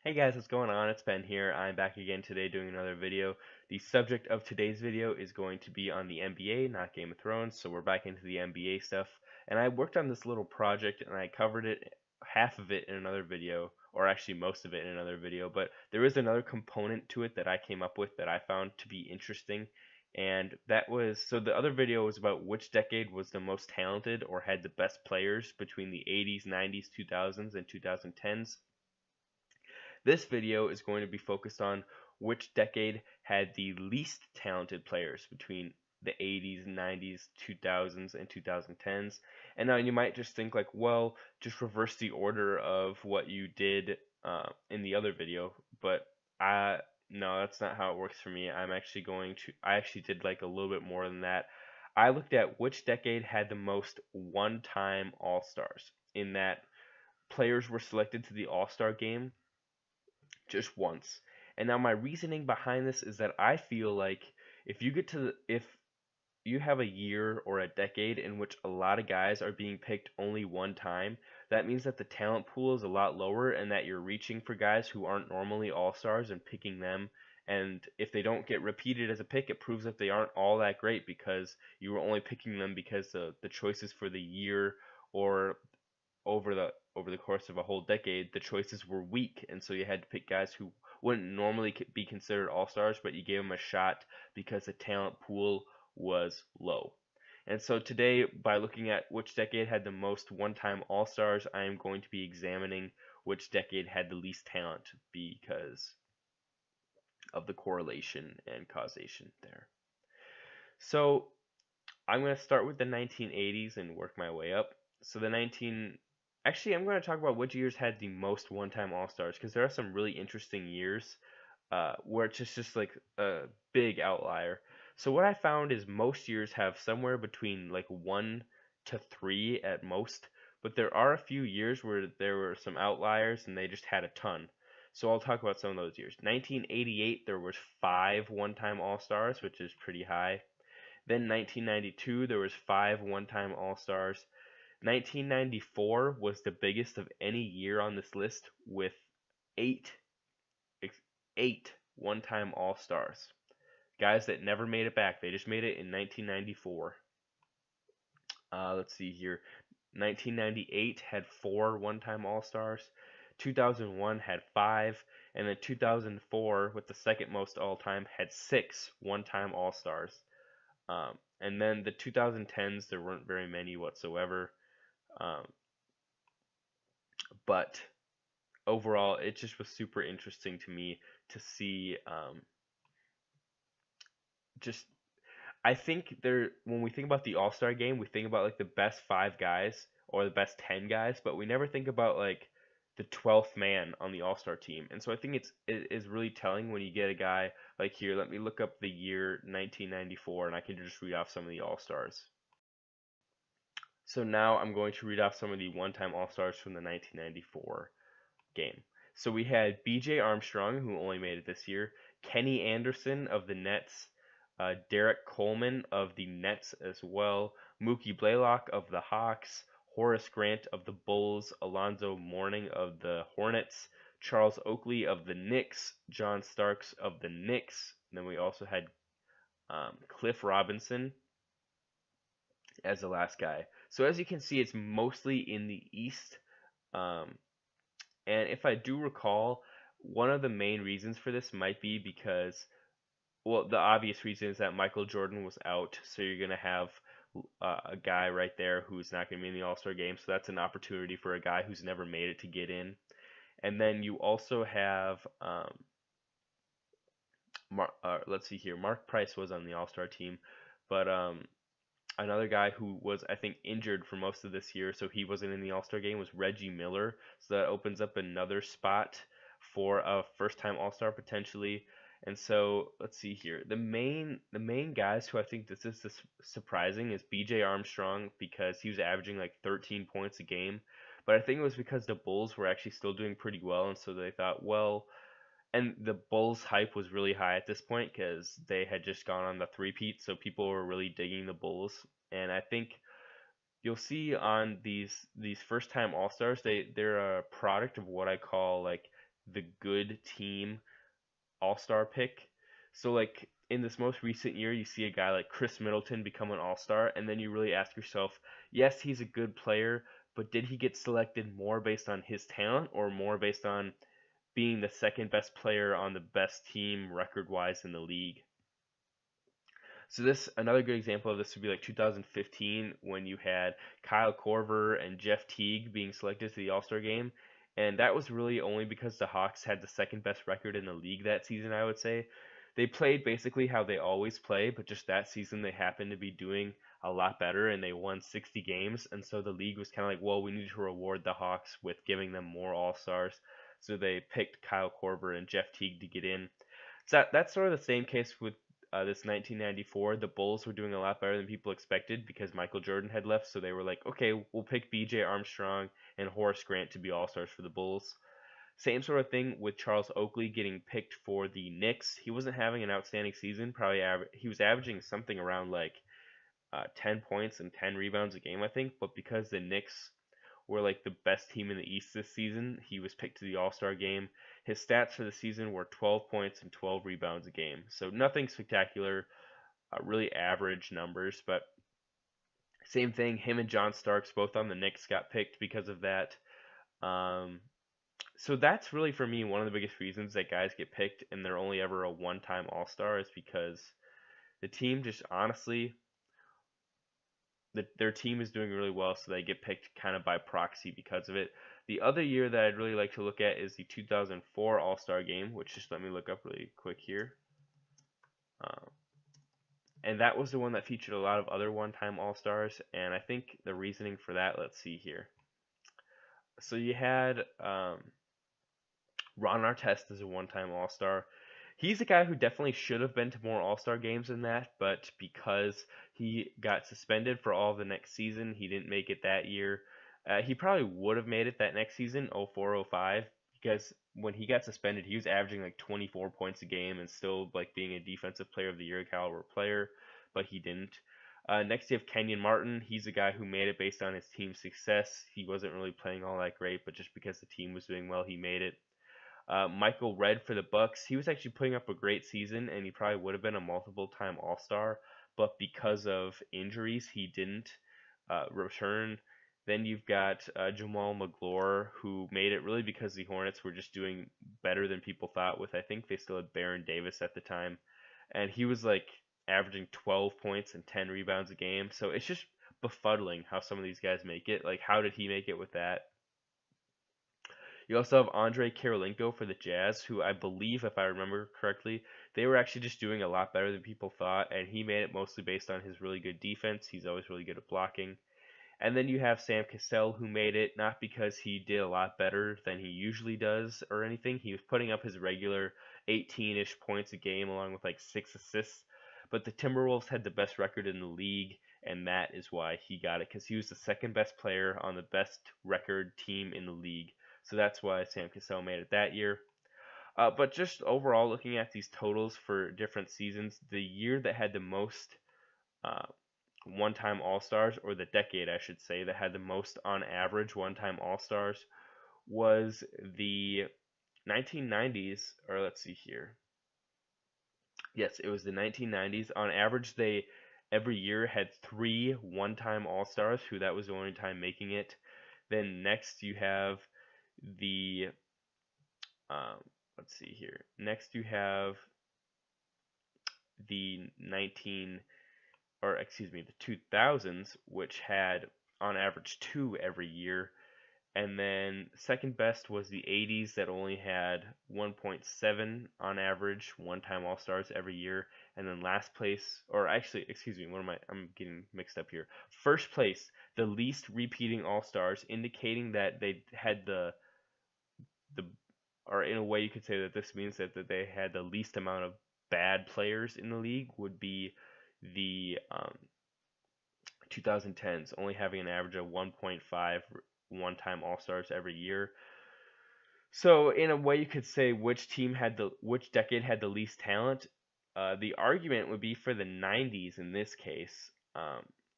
Hey guys, what's going on? It's Ben here. I'm back again today doing another video. The subject of today's video is going to be on the NBA, not Game of Thrones, so we're back into the NBA stuff. And I worked on this little project and I covered it, half of it in another video, or actually most of it in another video, but there is another component to it that I came up with that I found to be interesting. And that was, so the other video was about which decade was the most talented or had the best players between the 80s, 90s, 2000s, and 2010s. This video is going to be focused on which decade had the least talented players between the 80s, 90s, 2000s, and 2010s. And now you might just think like, well, just reverse the order of what you did in the other video, but I no, that's not how it works for me. I actually did like a little bit more than that. I looked at which decade had the most one-time All-Stars, in that players were selected to the All-Star game just once. And now my reasoning behind this is that I feel like if you have a year or a decade in which a lot of guys are being picked only one time, that means that the talent pool is a lot lower and that you're reaching for guys who aren't normally all-stars and picking them. And if they don't get repeated as a pick, it proves that they aren't all that great because you were only picking them because the choices for the year or over the course of a whole decade, the choices were weak, and so you had to pick guys who wouldn't normally be considered all-stars, but you gave them a shot because the talent pool was low. And so today, by looking at which decade had the most one-time all-stars, I am going to be examining which decade had the least talent because of the correlation and causation there. So I'm going to start with the 1980s and work my way up. So the 19 Actually, I'm going to talk about which years had the most one-time All-Stars because there are some really interesting years where it's just like a big outlier. So what I found is most years have somewhere between like 1 to 3 at most, but there are a few years where there were some outliers and they just had a ton. So I'll talk about some of those years. 1988, there was 5 one-time All-Stars, which is pretty high. Then 1992, there was 5 one-time All-Stars. 1994 was the biggest of any year on this list with eight eight one-time All-Stars. Guys that never made it back. They just made it in 1994. Let's see here. 1998 had 4 one-time All-Stars. 2001 had 5, and then 2004, with the second most all-time, had 6 one-time All-Stars. And then the 2010s, there weren't very many whatsoever. Um, but overall, it just was super interesting to me to see just I think there when we think about the All-Star game, we think about like the best 5 guys or the best 10 guys, but we never think about like the 12th man on the All-Star team. And so I think it is really telling when you get a guy like here. Let me look up the year 1994 and I can just read off some of the All-Stars. So now I'm going to read off some of the one-time All-Stars from the 1994 game. So we had B.J. Armstrong, who only made it this year, Kenny Anderson of the Nets, Derek Coleman of the Nets as well, Mookie Blaylock of the Hawks, Horace Grant of the Bulls, Alonzo Mourning of the Hornets, Charles Oakley of the Knicks, John Starks of the Knicks. And then we also had Cliff Robinson as the last guy. So as you can see, it's mostly in the East. Um, and if I do recall, one of the main reasons for this might be because, well, the obvious reason is that Michael Jordan was out, so you're going to have a guy right there who's not going to be in the All-Star game, so that's an opportunity for a guy who's never made it to get in. And then you also have, let's see here, Mark Price was on the All-Star team, but another guy who was, I think, injured for most of this year, so he wasn't in the All-Star game, was Reggie Miller. So that opens up another spot for a first-time All-Star potentially. And so let's see here. The main guys who I think this is surprising is B.J. Armstrong because he was averaging like 13 points a game. But I think it was because the Bulls were actually still doing pretty well, and so they thought, well, and the Bulls hype was really high at this point because they had just gone on the three-peat, so people were really digging the Bulls. And I think you'll see on these first-time All-Stars, they're a product of what I call like the good team all-star pick. So like in this most recent year, you see a guy like Chris Middleton become an all-star, and then you really ask yourself, yes, he's a good player, but did he get selected more based on his talent or more based on being the second best player on the best team record-wise in the league? So this another good example of this would be like 2015 when you had Kyle Korver and Jeff Teague being selected to the All-Star game, and that was really only because the Hawks had the second best record in the league that season, I would say. They played basically how they always play, but just that season they happened to be doing a lot better and they won 60 games, and so the league was kind of like, well, we need to reward the Hawks with giving them more All-Stars. So they picked Kyle Korver and Jeff Teague to get in. So that's sort of the same case with this 1994. The Bulls were doing a lot better than people expected because Michael Jordan had left, so they were like, okay, we'll pick B.J. Armstrong and Horace Grant to be All-Stars for the Bulls. Same sort of thing with Charles Oakley getting picked for the Knicks. He wasn't having an outstanding season. He was averaging something around like 10 points and 10 rebounds a game, I think. But because the Knicks were like the best team in the East this season, he was picked to the All-Star game. His stats for the season were 12 points and 12 rebounds a game. So nothing spectacular, really average numbers. But same thing, him and John Starks, both on the Knicks, got picked because of that. Um, so that's really for me one of the biggest reasons that guys get picked and they're only ever a one-time All-Star is because the team just honestly their team is doing really well, so they get picked kind of by proxy because of it. The other year that I'd really like to look at is the 2004 All-Star Game, which just let me look up really quick here. And that was the one that featured a lot of other one-time All-Stars, and I think the reasoning for that, let's see here. So you had Ron Artest as a one-time All-Star. He's a guy who definitely should have been to more All-Star games than that, but because he got suspended for all of the next season, he didn't make it that year. He probably would have made it that next season, 04-05, because when he got suspended, he was averaging like 24 points a game and still like being a defensive player of the year caliber player, but he didn't. Next, you have Kenyon Martin. He's a guy who made it based on his team's success. He wasn't really playing all that great, but just because the team was doing well, he made it. Michael Redd for the Bucks, he was actually putting up a great season, and he probably would have been a multiple-time All-Star, but because of injuries, he didn't return. Then you've got Jamal Magloire, who made it really because the Hornets were just doing better than people thought. With I think they still had Baron Davis at the time, and he was like averaging 12 points and 10 rebounds a game. So it's just befuddling how some of these guys make it. Like, how did he make it with that? You also have Andrei Kirilenko for the Jazz, who I believe, if I remember correctly, they were actually just doing a lot better than people thought, and he made it mostly based on his really good defense. He's always really good at blocking. And then you have Sam Cassell, who made it not because he did a lot better than he usually does or anything. He was putting up his regular 18-ish points a game along with like 6 assists. But the Timberwolves had the best record in the league, and that is why he got it, because he was the second best player on the best record team in the league. So that's why Sam Cassell made it that year. But just overall, looking at these totals for different seasons, the year that had the most uh, one-time All-Stars, or the decade, I should say, that had the most on average one-time All-Stars was the 1990s, or let's see here. Yes, it was the 1990s. On average, they every year had 3 one-time All-Stars, who that was the only time making it. Then next you have the let's see here. Next you have the 19 or excuse me, the 2000s, which had on average 2 every year. And then second best was the 80s that only had 1.7 on average one-time All-Stars every year. And then last place, or actually, excuse me, I'm getting mixed up here. First place, the least repeating All-Stars, indicating that they had the or in a way you could say that this means that they had the least amount of bad players in the league would be the 2010s, only having an average of 1.5 one-time All-Stars every year. So in a way you could say which decade had the least talent. The argument would be for the 90s in this case.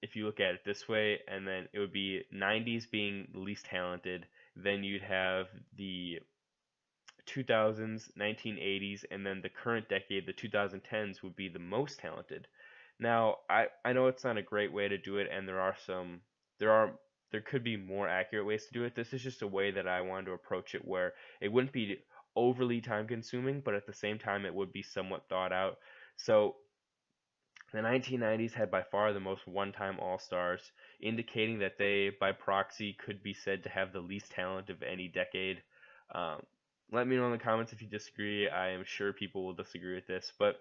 If you look at it this way, and then it would be 90s being the least talented, then you'd have the 2000s, 1980s, and then the current decade, the 2010s, would be the most talented. Now, I know it's not a great way to do it, and there are there could be more accurate ways to do it. This is just a way that I wanted to approach it where it wouldn't be overly time consuming, but at the same time it would be somewhat thought out. So the 1990s had by far the most one-time All-Stars, indicating that they, by proxy, could be said to have the least talent of any decade. Um, Let me know in the comments if you disagree. I am sure people will disagree with this, but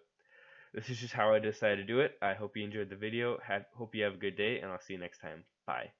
this is just how I decided to do it. I hope you enjoyed the video. Hope you have a good day, and I'll see you next time. Bye.